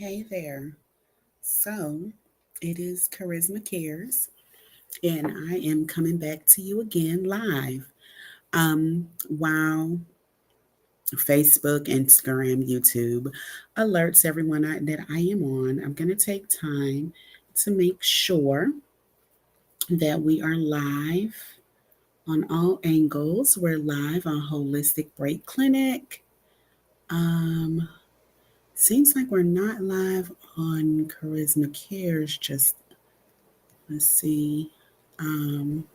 Hey there. So it is Charisma Cares, and I am coming back to you again live. While Facebook, Instagram, YouTube alerts everyone that I am on, I'm going to take time to make sure that we are live on all angles. We're live on Holistic Break Clinic. Um, Seems like we're not live on Charisma Cares. Just let's see. Um,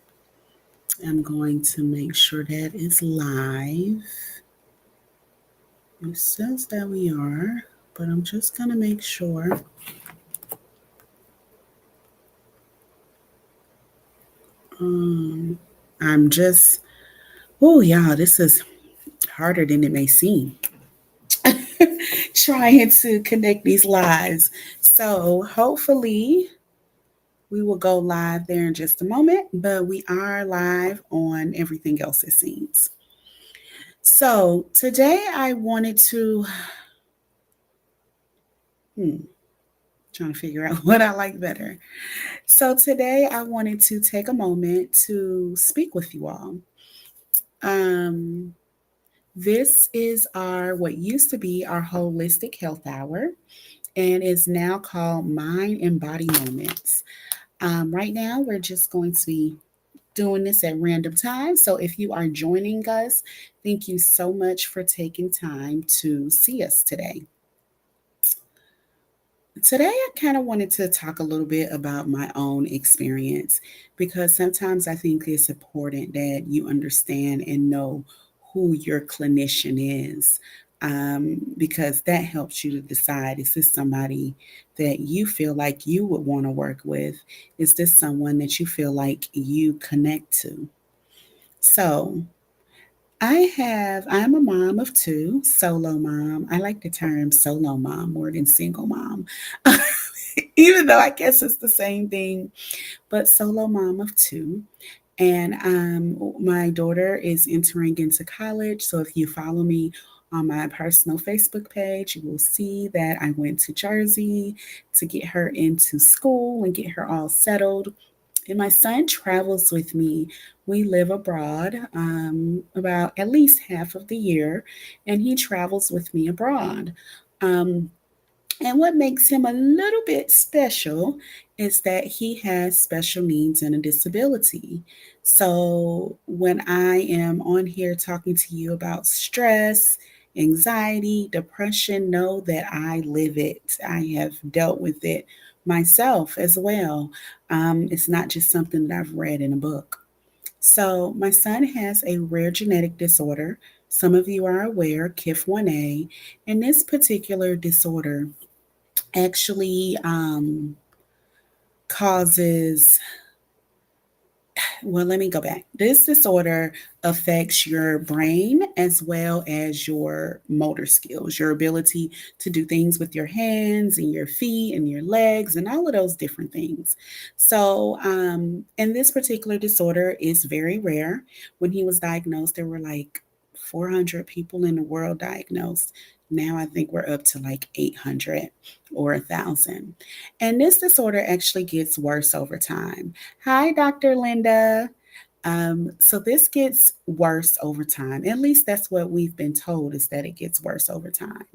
I'm going to make sure that is live. It says that we are, but I'm just going to make sure. Um, I'm just, oh, yeah, this is harder than it may seem. Trying to connect these lives. So hopefully we will go live there in just a moment, but we are live on everything else, it seems. So today I wanted to, trying to figure out what I like better. So today I wanted to take a moment to speak with you all. Um, this is our what used to be our holistic health hour and is now called Mind and Body Moments. Right now, we're just going to be doing this at random times. So if you are joining us, thank you so much for taking time to see us today. Today, I kind of wanted to talk a little bit about my own experience because sometimes I think it's important that you understand and know who your clinician is, because that helps you to decide, is this somebody that you feel like you would want to work with? Is this someone that you feel like you connect to? So, I'm a mom of two, solo mom. I like the term solo mom more than single mom. Even though I guess it's the same thing, but solo mom of two. And my daughter is entering into college. So if you follow me on my personal Facebook page, you will see that I went to Jersey to get her into school and get her all settled. And my son travels with me. We live abroad about at least half of the year, and he travels with me abroad. Um, and what makes him a little bit special is that he has special needs and a disability. So when I am on here talking to you about stress, anxiety, depression, know that I live it. I have dealt with it myself as well. It's not just something that I've read in a book. So my son has a rare genetic disorder. Some of you are aware, KIF1A, and this particular disorder actually causes, well, let me go back. This disorder affects your brain as well as your motor skills, your ability to do things with your hands and your feet and your legs and all of those different things. So, and this particular disorder is very rare. When he was diagnosed, there were like 400 people in the world diagnosed. Now I think we're up to like 800 or 1,000. And this disorder actually gets worse over time. Hi, Dr. Linda. So this gets worse over time. At least that's what we've been told, is that it gets worse over time.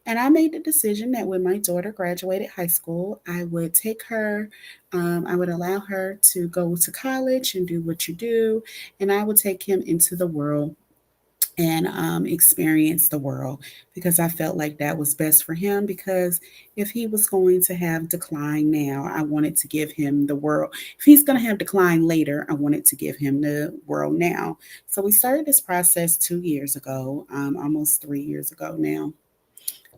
And I made the decision that when my daughter graduated high school, I would take her, I would allow her to go to college and do what you do, and I would take him into the world and experience the world because I felt like that was best for him. Because if he was going to have decline now, I wanted to give him the world. If he's going to have decline later, I wanted to give him the world now. So we started this process 2 years ago, almost 3 years ago now.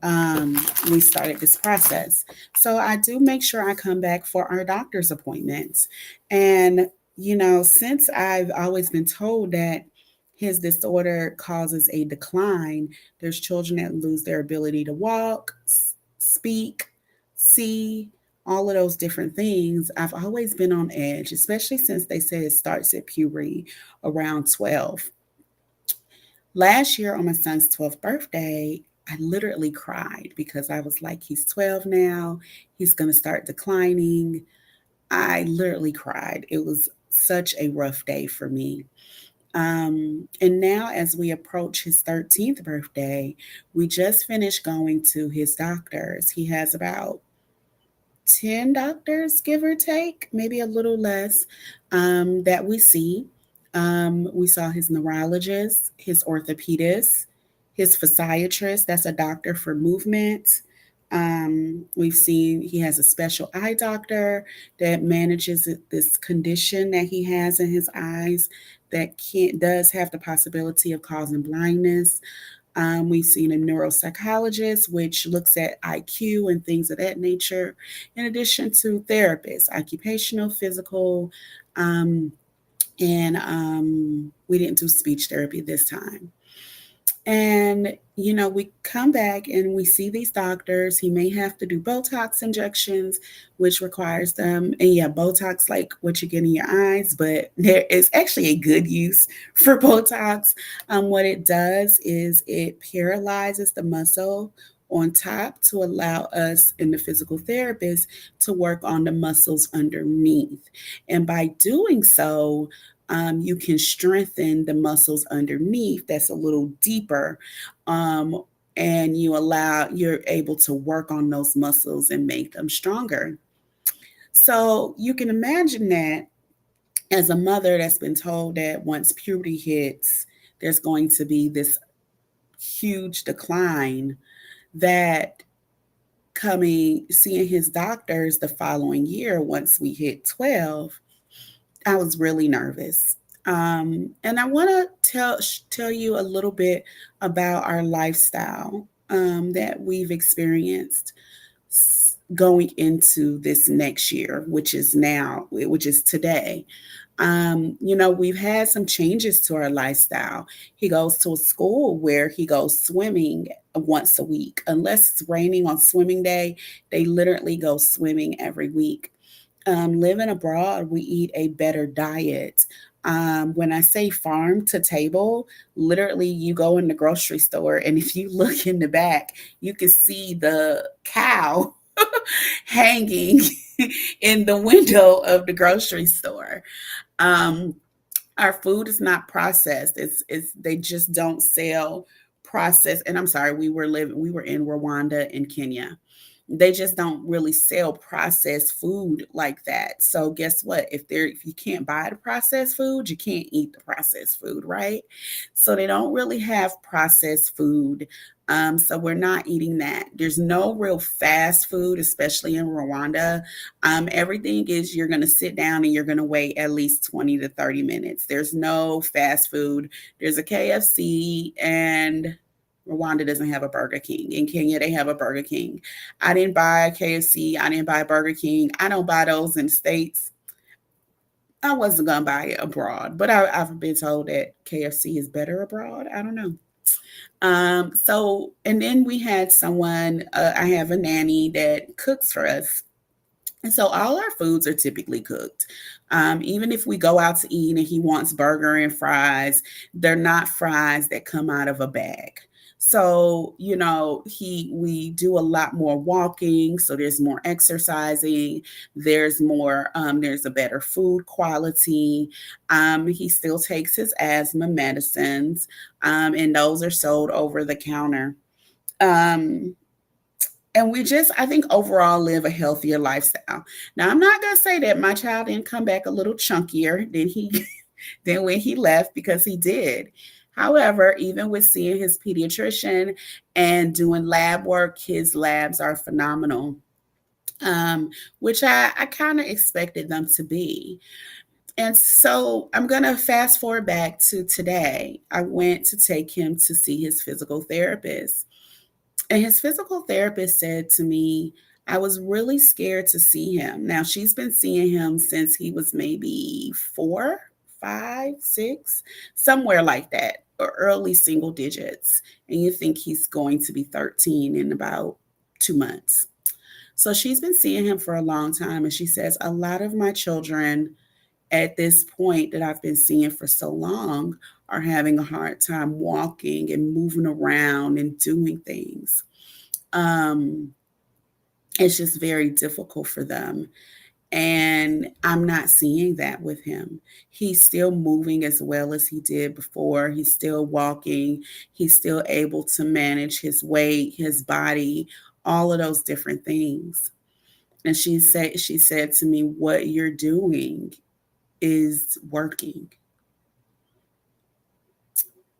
Um, we started this process. So I do make sure I come back for our doctor's appointments. And, since I've always been told that his disorder causes a decline, there's children that lose their ability to walk, speak, see, all of those different things. I've always been on edge, especially since they say it starts at puberty around 12. Last year on my son's 12th birthday, I literally cried because I was like, he's 12 now, he's going to start declining. I literally cried. It was such a rough day for me. And now, as we approach his 13th birthday, we just finished going to his doctors. He has about 10 doctors, give or take, maybe a little less, that we see. We saw his neurologist, his orthopedist, his physiatrist, that's a doctor for movement. We've seen he has a special eye doctor that manages this condition that he has in his eyes that does have the possibility of causing blindness. We've seen a neuropsychologist, which looks at IQ and things of that nature, in addition to therapists, occupational, physical, um, and we didn't do speech therapy this time. And, we come back and we see these doctors. He may have to do Botox injections, which requires them. And yeah, Botox, like what you get in your eyes, but there is actually a good use for Botox. What it does is it paralyzes the muscle on top to allow us and the physical therapist to work on the muscles underneath. And by doing so, you can strengthen the muscles underneath that's a little deeper, um, and you're able to work on those muscles and make them stronger. So you can imagine that as a mother that's been told that once puberty hits, there's going to be this huge decline, that seeing his doctors the following year once we hit 12, I was really nervous. And I want to tell you a little bit about our lifestyle that we've experienced going into this next year, which is today. We've had some changes to our lifestyle. He goes to a school where he goes swimming once a week. Unless it's raining on swimming day, they literally go swimming every week. Living abroad, we eat a better diet. When I say farm to table, literally you go in the grocery store, and if you look in the back, you can see the cow hanging in the window of the grocery store. Um, our food is not processed. It's they just don't sell processed. And I'm sorry, we were in Rwanda and Kenya. They just don't really sell processed food like that. So guess what? If you can't buy the processed food, you can't eat the processed food, right? So they don't really have processed food. So we're not eating that. There's no real fast food, especially in Rwanda. Everything is you're going to sit down and you're going to wait at least 20 to 30 minutes. There's no fast food. There's a KFC, and Rwanda doesn't have a Burger King. In Kenya, they have a Burger King. I didn't buy KFC. I didn't buy Burger King. I don't buy those in the States. I wasn't going to buy it abroad, but I've been told that KFC is better abroad. I don't know. And then we had I have a nanny that cooks for us. And so all our foods are typically cooked. Even if we go out to eat and he wants burger and fries, they're not fries that come out of a bag. So, we do a lot more walking. So there's more exercising. There's a better food quality. He still takes his asthma medicines, and those are sold over the counter. Um, and I think overall live a healthier lifestyle. Now, I'm not going to say that my child didn't come back a little chunkier than when he left, because he did. However, even with seeing his pediatrician and doing lab work, his labs are phenomenal, which I kind of expected them to be. And so I'm going to fast forward back to today. I went to take him to see his physical therapist. And his physical therapist said to me, I was really scared to see him. Now, she's been seeing him since he was maybe 4, 5, 6, somewhere like that, or early single digits. And you think he's going to be 13 in about 2 months. So she's been seeing him for a long time. And she says, a lot of my children at this point that I've been seeing for so long are having a hard time walking and moving around and doing things. Um, it's just very difficult for them. And I'm not seeing that with him. He's still moving as well as he did before. He's still walking. He's still able to manage his weight, his body, all of those different things. And she said to me, "What you're doing is working."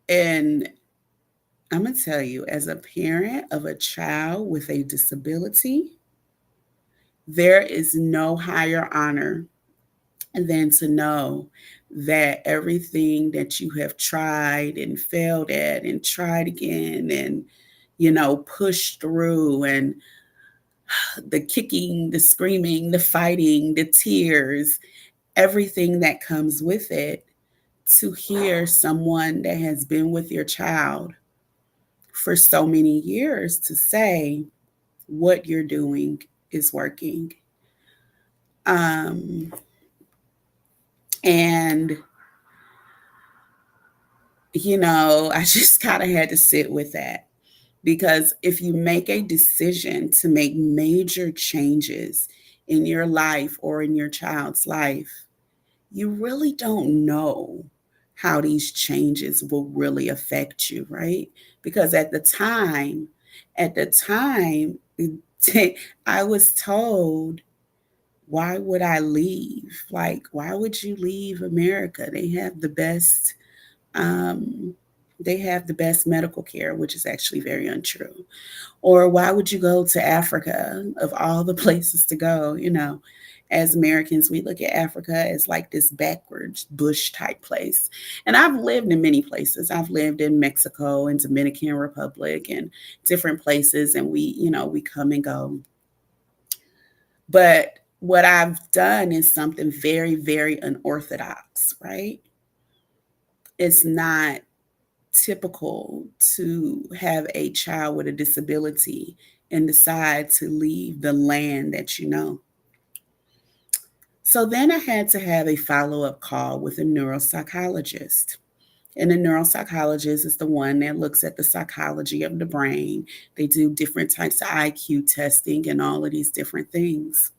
And I'm gonna tell you, as a parent of a child with a disability, there is no higher honor than to know that everything that you have tried and failed at and tried again and pushed through, and the kicking, the screaming, the fighting, the tears, everything that comes with it, to hear someone that has been with your child for so many years to say what you're doing is working. Um, and I just kind of had to sit with that, because if you make a decision to make major changes in your life or in your child's life, you really don't know how these changes will really affect you, right? Because at the time, I was told, why would I leave? Like, why would you leave America? Um, they have the best medical care, which is actually very untrue. Or why would you go to Africa of all the places to go? As Americans, we look at Africa as like this backwards bush type place. And I've lived in many places. I've lived in Mexico and Dominican Republic and different places, and we come and go. But what I've done is something very, very unorthodox, right? It's not typical to have a child with a disability and decide to leave the land that you know. So then I had to have a follow up call with a neuropsychologist. And the neuropsychologist is the one that looks at the psychology of the brain. They do different types of IQ testing and all of these different things.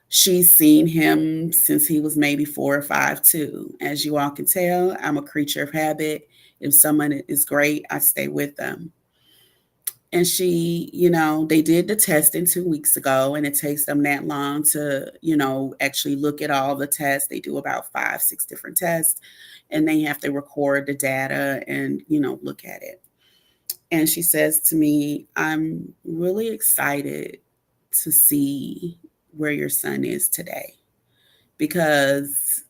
She's seen him since he was maybe 4 or 5 too. As you all can tell, I'm a creature of habit. If someone is great, I stay with them. And they did the testing 2 weeks ago, and it takes them that long to, actually look at all the tests. They do about 5, 6 different tests, and they have to record the data and, look at it. And she says to me, "I'm really excited to see where your son is today, because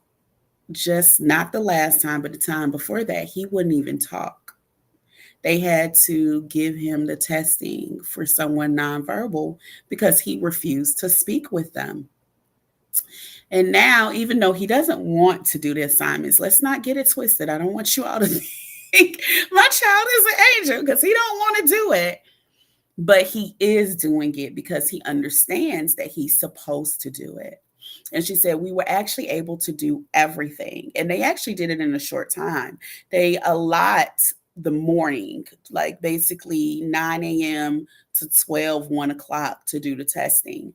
just not the last time, but the time before that, he wouldn't even talk. They had to give him the testing for someone nonverbal because he refused to speak with them. And now, even though he doesn't want to do the assignments, let's not get it twisted. I don't want you all to think my child is an angel, because he don't want to do it. But he is doing it because he understands that he's supposed to do it." And she said, "We were actually able to do everything." And they actually did it in a short time. They allot the morning, like basically 9 a.m. to 12, 1 o'clock to do the testing.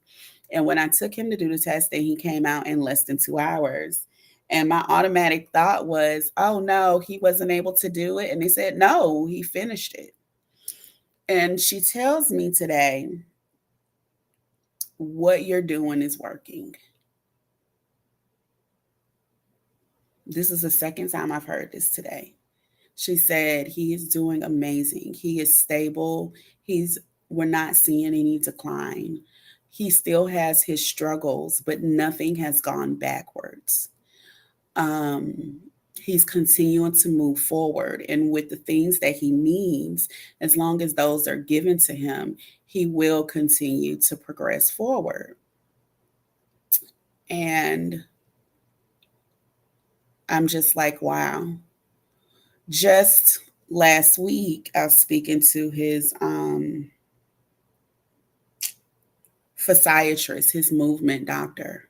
And when I took him to do the testing, he came out in less than 2 hours. And my automatic thought was, oh no, he wasn't able to do it. And they said, no, he finished it. And she tells me today, what you're doing is working. This is the second time I've heard this today. She said he is doing amazing. He is stable. We're not seeing any decline. He still has his struggles, but nothing has gone backwards. Um, he's continuing to move forward, and with the things that he needs, as long as those are given to him, he will continue to progress forward. And I'm just like, wow. Just last week, I was speaking to his physiatrist, his movement doctor.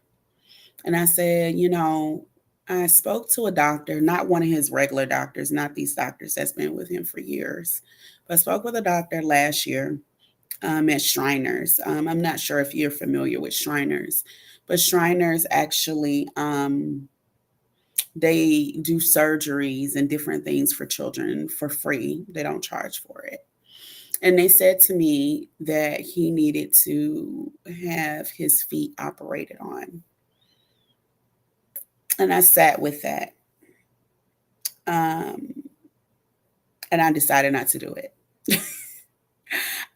And I said, I spoke to a doctor, not one of his regular doctors, not these doctors that's been with him for years, but I spoke with a doctor last year at Shriners. I'm not sure if you're familiar with Shriners, but Shriners actually they do surgeries and different things for children for free. They don't charge for it. And they said to me that he needed to have his feet operated on. And I sat with that. Um, and I decided not to do it.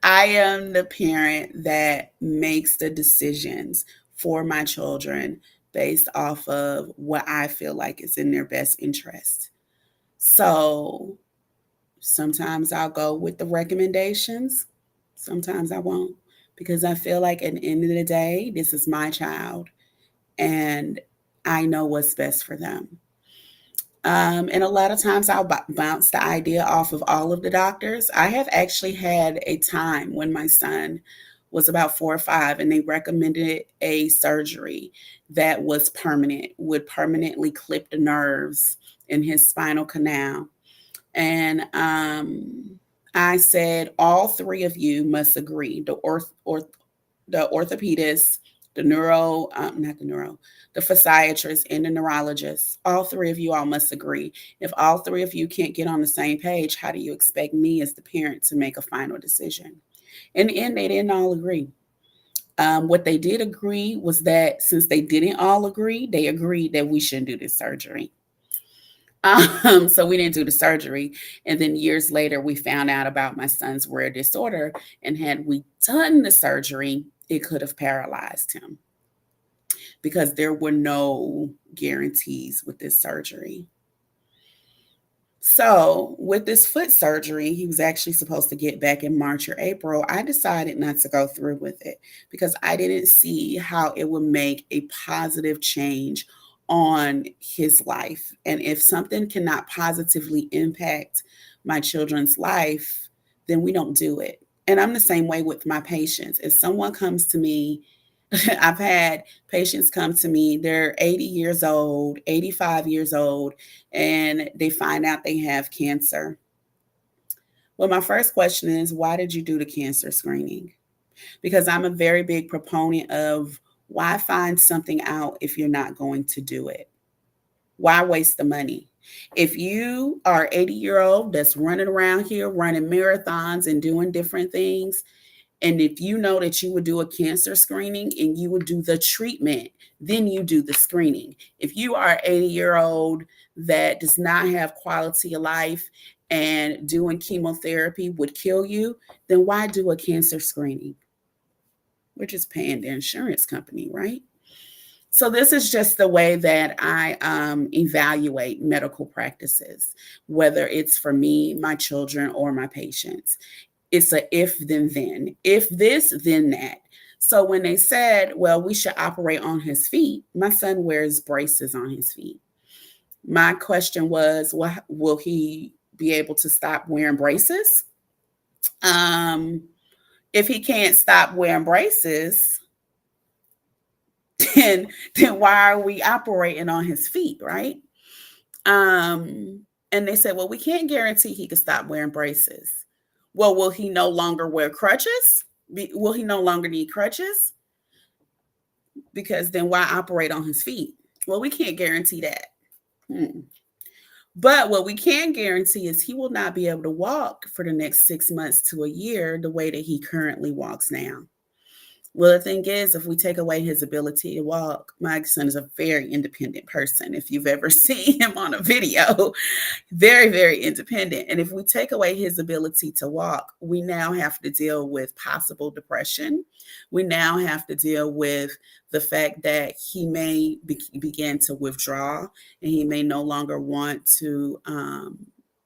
I am the parent that makes the decisions for my children based off of what I feel like is in their best interest. So sometimes I'll go with the recommendations, sometimes I won't, because I feel like at the end of the day, this is my child and I know what's best for them. And a lot of times I'll bounce the idea off of all of the doctors. I have actually had a time when my son was about 4 or 5 and they recommended a surgery that was permanent, would permanently clip the nerves in his spinal canal. And I said, all 3 of you must agree. The orthopedist, the not the neuro, the physiatrist, and the neurologist. All 3 of you all must agree. If all 3 of you can't get on the same page, how do you expect me as the parent to make a final decision? In the end, they didn't all agree. What they did agree was that since they didn't all agree, they agreed that we shouldn't do this surgery. So we didn't do the surgery. And then years later, we found out about my son's rare disorder. And had we done the surgery, it could have paralyzed him because there were no guarantees with this surgery. So, with this foot surgery, he was actually supposed to get back in March or April. I decided not to go through with it because I didn't see how it would make a positive change on his life. And if something cannot positively impact my children's life, then we don't do it. And I'm the same way with my patients. If someone comes to me, I've had patients come to me, they're 80 years old, 85 years old, and they find out they have cancer. Well, my first question is, why did you do the cancer screening? Because I'm a very big proponent of why find something out if you're not going to do it? Why waste the money? If you are 80-year-old that's running around here running marathons and doing different things, and if you know that you would do a cancer screening and you would do the treatment, then you do the screening. If you are an 80-year-old that does not have quality of life and doing chemotherapy would kill you, then why do a cancer screening? We're just paying the insurance company, right? So this is just the way that I evaluate medical practices, whether it's for me, my children, or my patients. It's a if then then. If this, then that. So when they said, well, we should operate on his feet, my son wears braces on his feet. My question was, well, will he be able to stop wearing braces? Um, if he can't stop wearing braces, then why are we operating on his feet, right? And they said, well, we can't guarantee he can stop wearing braces. Well, will he no longer wear crutches? Will he no longer need crutches? Because then why operate on his feet? Well, we can't guarantee that. But what we can guarantee is he will not be able to walk for the next 6 months to a year the way that he currently walks now. Well, the thing is, if we take away his ability to walk, my son is a very independent person. If you've ever seen him on a video, very, very independent. And if we take away his ability to walk, we now have to deal with possible depression. We now have to deal with the fact that he may begin to withdraw and he may no longer want to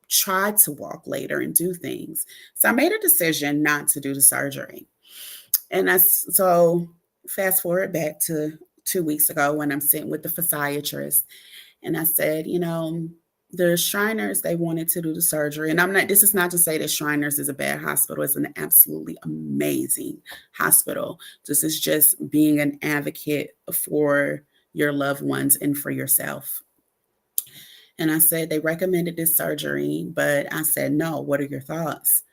try to walk later and do things. So I made a decision not to do the surgery. So fast forward back to 2 weeks ago when I'm sitting with the physiatrist, and I said, the Shriners, they wanted to do the surgery. And this is not to say that Shriners is a bad hospital. It's an absolutely amazing hospital. This is just being an advocate for your loved ones and for yourself. And I said, they recommended this surgery, but I said, no, what are your thoughts?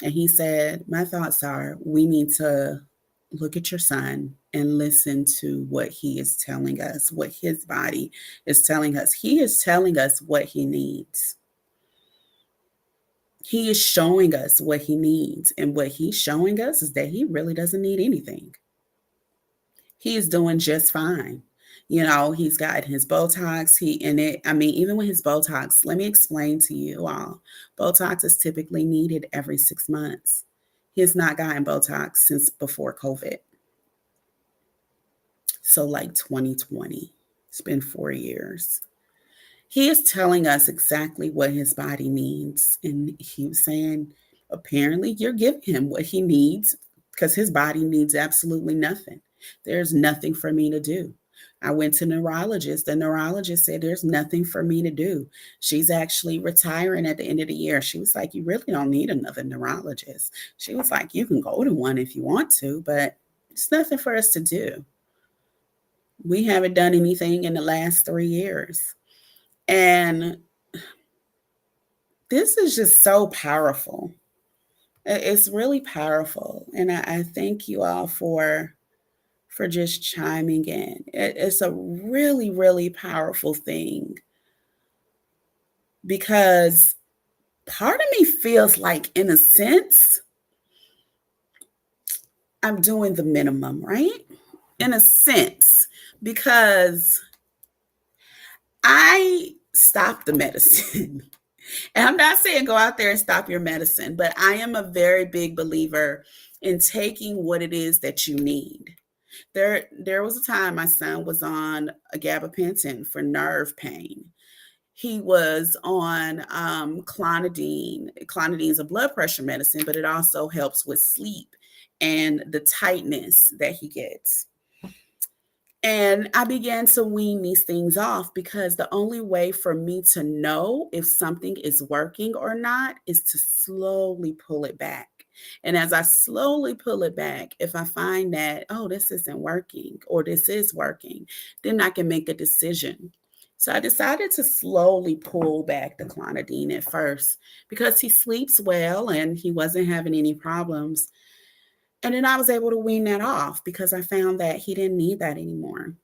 And he said, my thoughts are we need to look at your son and listen to what he is telling us, what his body is telling us. He is telling us what he needs. He is showing us what he needs. And what he's showing us is that he really doesn't need anything. He is doing just fine. You know, he's got his Botox. Even with his Botox, let me explain to you all. Botox is typically needed every 6 months. He has not gotten Botox since before COVID. So, like 2020. It's been 4 years. He is telling us exactly what his body needs. And he was saying, apparently, you're giving him what he needs because his body needs absolutely nothing. There's nothing for me to do. I went to neurologist. The neurologist said there's nothing for me to do. She's actually retiring at the end of the year. She was like, you really don't need another neurologist. She was like, you can go to one if you want to, but it's nothing for us to do. We haven't done anything in the last 3 years. And this is just so powerful. It's really powerful. And I thank you all for just chiming in. It's a really, really powerful thing because part of me feels like, in a sense, I'm doing the minimum, right? In a sense, because I stopped the medicine. And I'm not saying go out there and stop your medicine, but I am a very big believer in taking what it is that you need. There was a time my son was on a gabapentin for nerve pain. He was on clonidine. Clonidine is a blood pressure medicine, but it also helps with sleep and the tightness that he gets. And I began to wean these things off because the only way for me to know if something is working or not is to slowly pull it back. And as I slowly pull it back, if I find that, oh, this isn't working or this is working, then I can make a decision. So I decided to slowly pull back the clonidine at first because he sleeps well and he wasn't having any problems. And then I was able to wean that off because I found that he didn't need that anymore.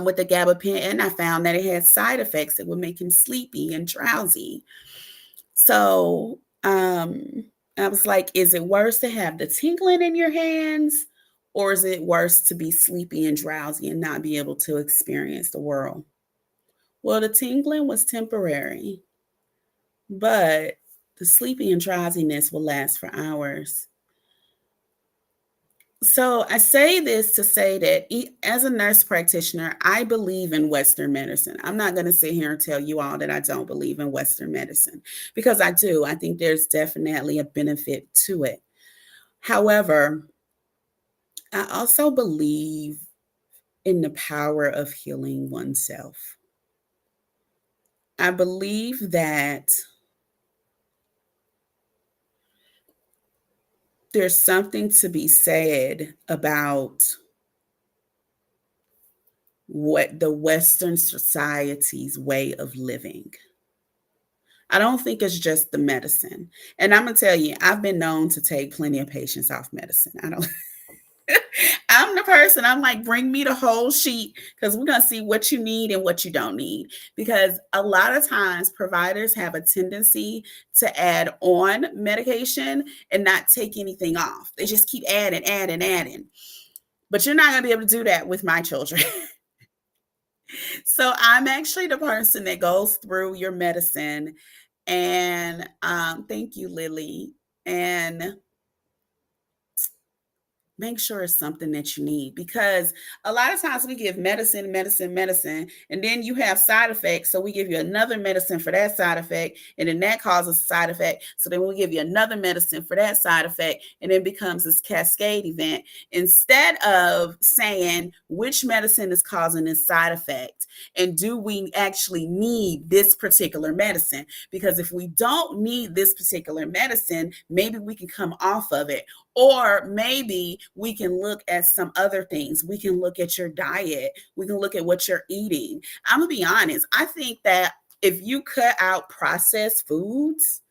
With the gabapentin, I found that it had side effects that would make him sleepy and drowsy. So I was like, is it worse to have the tingling in your hands, or is it worse to be sleepy and drowsy and not be able to experience the world? Well, the tingling was temporary, but the sleepy and drowsiness will last for hours. So I say this to say that as a nurse practitioner, I believe in Western medicine. I'm not going to sit here and tell you all that I don't believe in Western medicine because I do. I think there's definitely a benefit to it. However, I also believe in the power of healing oneself. I believe that there's something to be said about what the Western society's way of living. I don't think it's just the medicine. And I'm going to tell you, I've been known to take plenty of patients off medicine. I'm the person, I'm like, bring me the whole sheet because we're going to see what you need and what you don't need. Because a lot of times providers have a tendency to add on medication and not take anything off. They just keep adding. But you're not going to be able to do that with my children. So I'm actually the person that goes through your medicine. And thank you, Lily. And make sure it's something that you need, because a lot of times we give medicine, and then you have side effects. So we give you another medicine for that side effect, and then that causes a side effect. So then we give you another medicine for that side effect, and it becomes this cascade event. Instead of saying which medicine is causing this side effect, and do we actually need this particular medicine? Because if we don't need this particular medicine, maybe we can come off of it. Or maybe we can look at some other things. We can look at your diet. We can look at what you're eating. I'm going to be honest. I think that If you cut out processed foods,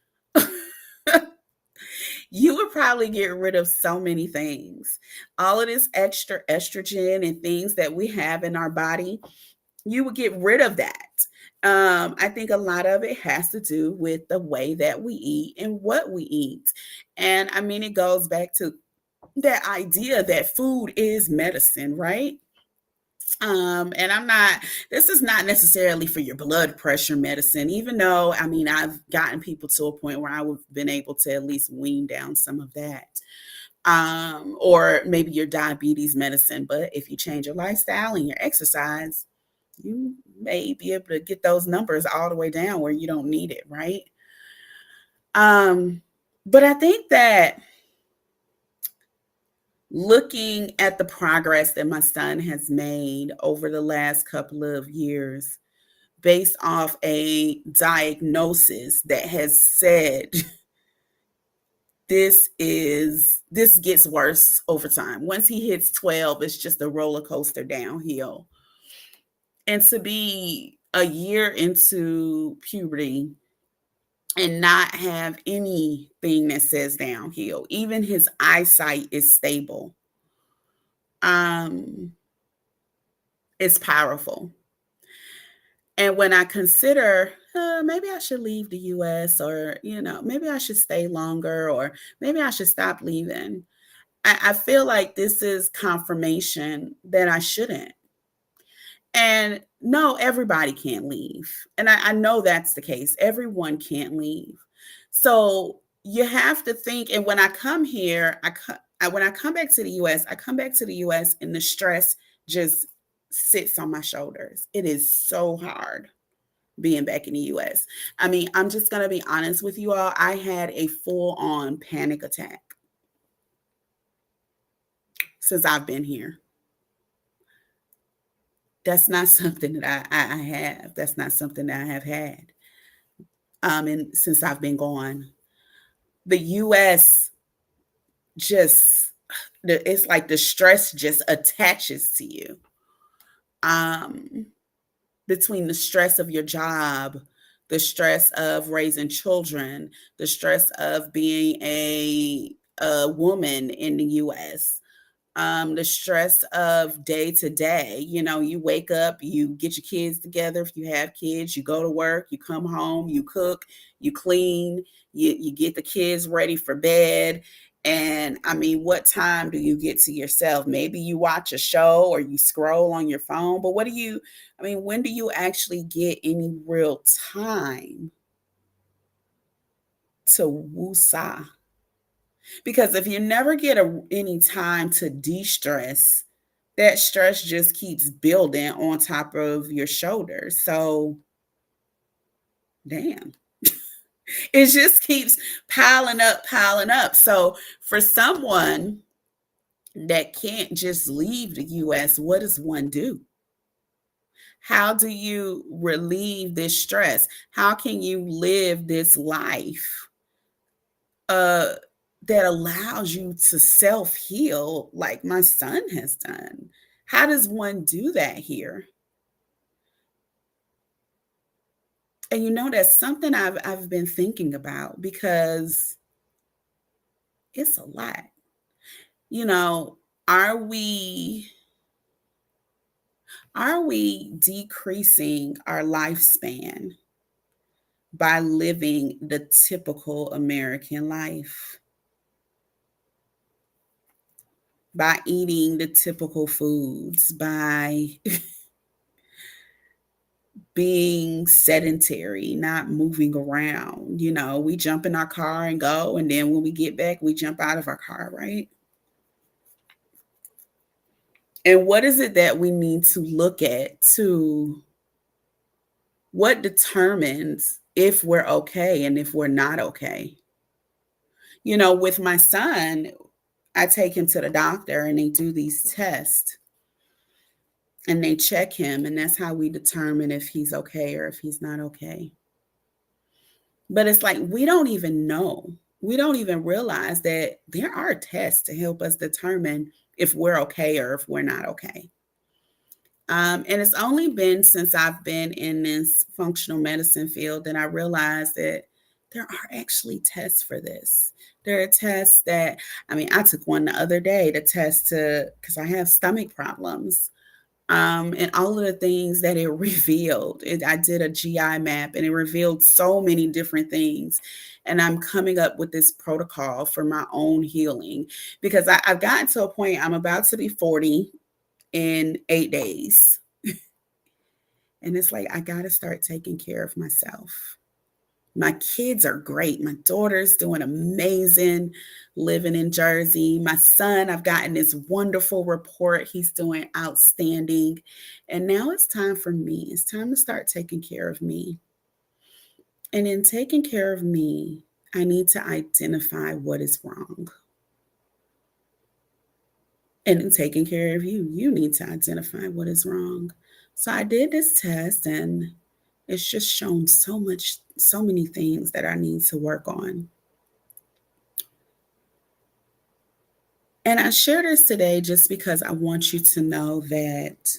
you would probably get rid of so many things. All of this extra estrogen and things that we have in our body, you would get rid of that. I think a lot of it has to do with the way that we eat and what we eat. And I mean, it goes back to that idea that food is medicine, right? And I'm not, this is not necessarily for your blood pressure medicine, even though, I mean, I've gotten people to a point where I've been able to at least wean down some of that. Or maybe your diabetes medicine. But if you change your lifestyle and your exercise, you may be able to get those numbers all the way down where you don't need it, right? But I think that looking at the progress that my son has made over the last couple of years, based off a diagnosis that has said this gets worse over time. Once he hits 12, it's just a roller coaster downhill. And to be a year into puberty and not have anything that says downhill, even his eyesight is stable. Um, it's powerful. And when I consider maybe I should leave the US, or, maybe I should stay longer, or maybe I should stop leaving, I feel like this is confirmation that I shouldn't. And no, everybody can't leave. And I know that's the case. Everyone can't leave. So you have to think. And when I come here, when I come back to the US, I come back to the US and the stress just sits on my shoulders. It is so hard being back in the US. I mean, I'm just going to be honest with you all. I had a full on panic attack since I've been here. That's not something that I have. That's not something that I have had. And since I've been gone, the US just, it's like the stress just attaches to you. Um, Between the stress of your job, the stress of raising children, the stress of being a woman in the US, the stress of day to day. You wake up, you get your kids together. If you have kids, you go to work, you come home, you cook, you clean, you get the kids ready for bed. And I mean, what time do you get to yourself? Maybe you watch a show or you scroll on your phone, but when do you actually get any real time to woosah? Because if you never get any time to de-stress, that stress just keeps building on top of your shoulders. So, damn, it just keeps piling up, piling up. So, for someone that can't just leave the US, what does one do? How do you relieve this stress? How can you live this life uh, that allows you to self heal like my son has done? How does one do that here? And that's something I've been thinking about, because it's a lot. You know, are we decreasing our lifespan by living the typical American life? By eating the typical foods, by being sedentary, not moving around. We jump in our car and go, and then when we get back, we jump out of our car, right? And what is it that we need to look at to what determines if we're okay and if we're not okay? With my son, I take him to the doctor and they do these tests and they check him, and that's how we determine if he's okay or if he's not okay. But it's like we don't even know. We don't even realize that there are tests to help us determine if we're okay or if we're not okay. And it's only been since I've been in this functional medicine field that I realized that there are actually tests for this. There are tests that, I mean, I took one the other day to test to, because I have stomach problems. And all of the things that it revealed. I did a GI map and it revealed so many different things. And I'm coming up with this protocol for my own healing because I've gotten to a point, I'm about to be 40 in 8 days. And it's like, I got to start taking care of myself. My kids are great. My daughter's doing amazing living in Jersey. My son, I've gotten this wonderful report. He's doing outstanding. And now it's time for me. It's time to start taking care of me. And in taking care of me, I need to identify what is wrong. And in taking care of you, you need to identify what is wrong. So I did this test and it's just shown so many things that I need to work on. And I share this today just because I want you to know that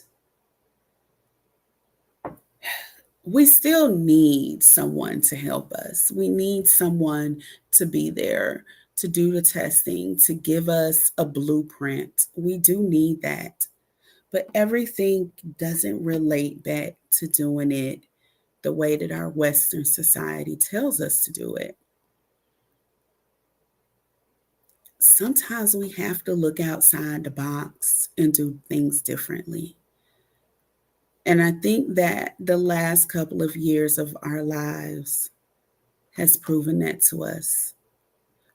we still need someone to help us. We need someone to be there, to do the testing, to give us a blueprint. We do need that. But everything doesn't relate back to doing it the way that our Western society tells us to do it. Sometimes we have to look outside the box and do things differently. And I think that the last couple of years of our lives has proven that to us.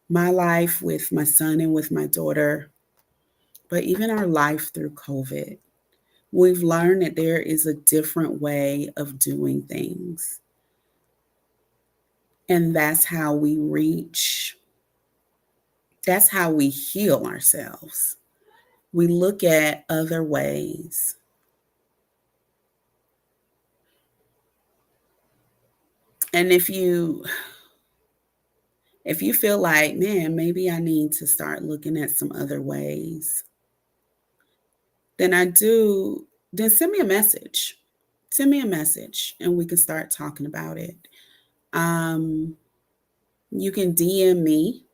My life with my son and with my daughter, but even our life through COVID, we've learned that there is a different way of doing things. And that's how we heal ourselves. We look at other ways. And if you feel like, man, maybe I need to start looking at some other ways, then then send me a message. Send me a message and we can start talking about it. Um, you can DM me,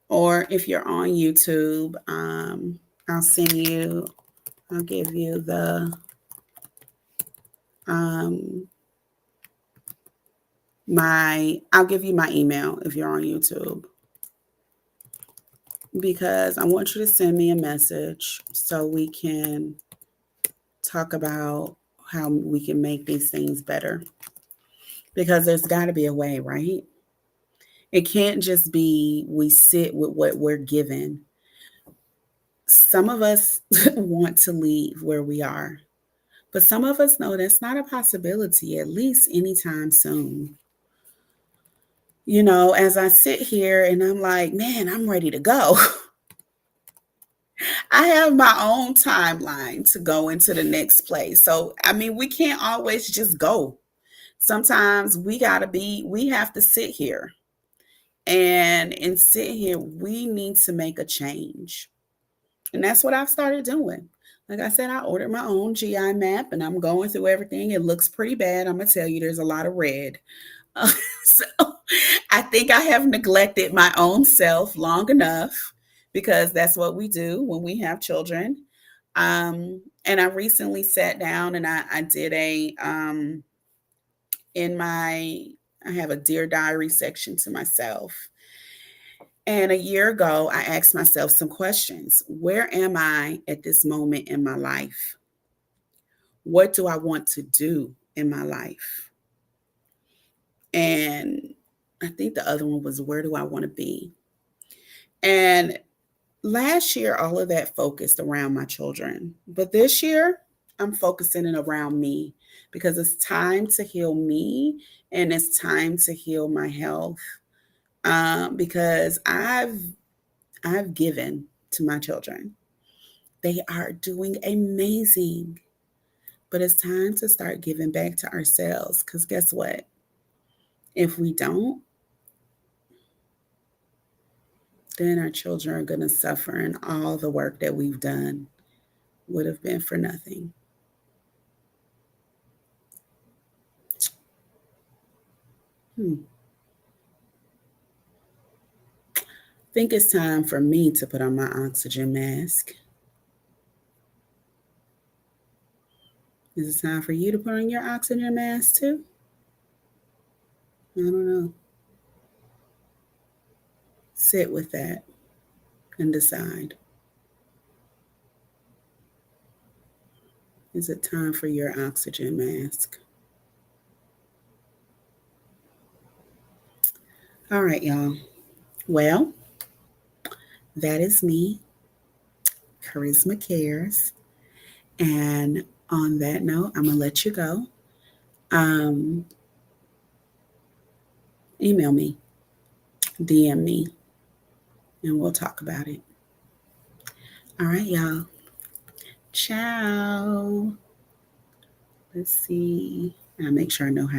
or if you're on YouTube, I'll send you, I'll give you um, I'll give you my email if you're on YouTube, because I want you to send me a message so we can talk about how we can make these things better. Because there's got to be a way, right? It can't just be we sit with what we're given. Some of us want to leave where we are, but some of us know that's not a possibility, at least anytime soon. As I sit here and I'm like, man, I'm ready to go. I have my own timeline to go into the next place. So, I mean, we can't always just go. Sometimes we have to sit here. And in sit here, we need to make a change. And that's what I've started doing. Like I said, I ordered my own GI map and I'm going through everything. It looks pretty bad. I'm going to tell you, there's a lot of red. So I think I have neglected my own self long enough, because that's what we do when we have children. And I recently sat down and I did in my, I have a Dear Diary section to myself. And a year ago, I asked myself some questions. Where am I at this moment in my life? What do I want to do in my life? And I think the other one was, where do I want to be? And last year, all of that focused around my children. But this year, I'm focusing it around me, because it's time to heal me and it's time to heal my health. Because I've given to my children. They are doing amazing. But it's time to start giving back to ourselves. Because guess what? If we don't, then our children are going to suffer, and all the work that we've done would have been for nothing. Hmm. Think it's time for me to put on my oxygen mask. Is it time for you to put on your oxygen mask too? I don't know. Sit with that and decide. Is it time for your oxygen mask? All right, y'all. Well, that is me, Charisma Cares. And on that note, I'm going to let you go. Um, email me, DM me, and we'll talk about it. All right, y'all. Ciao. Let's see. I'll make sure I know how to